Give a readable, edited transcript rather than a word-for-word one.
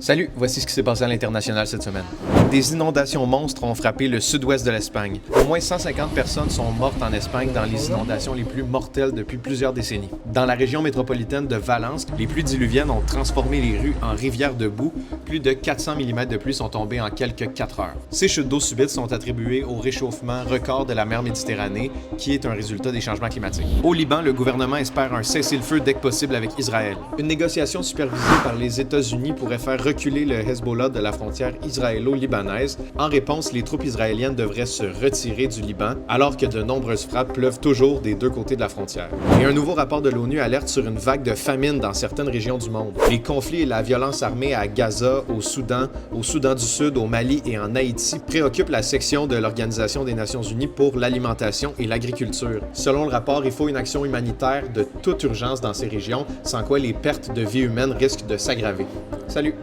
Salut, voici ce qui s'est passé à l'international cette semaine. Des inondations monstres ont frappé le sud-ouest de l'Espagne. Au moins 150 personnes sont mortes en Espagne dans les inondations les plus mortelles depuis plusieurs décennies. Dans la région métropolitaine de Valence, les pluies diluviennes ont transformé les rues en rivières de boue. Plus de 400 mm de pluie sont tombés en quelques 4 heures. Ces chutes d'eau subites sont attribuées au réchauffement record de la mer Méditerranée, qui est un résultat des changements climatiques. Au Liban, le gouvernement espère un cessez-le-feu dès que possible avec Israël. Une négociation supervisée par les États-Unis pourrait faire reculer le Hezbollah de la frontière israélo-libanaise. En réponse, les troupes israéliennes devraient se retirer du Liban, alors que de nombreuses frappes pleuvent toujours des deux côtés de la frontière. Et un nouveau rapport de l'ONU alerte sur une vague de famine dans certaines régions du monde. Les conflits et la violence armée à Gaza, au Soudan du Sud, au Mali et en Haïti préoccupent la section de l'Organisation des Nations Unies pour l'alimentation et l'agriculture. Selon le rapport, il faut une action humanitaire de toute urgence dans ces régions, sans quoi les pertes de vies humaines risquent de s'aggraver. Salut!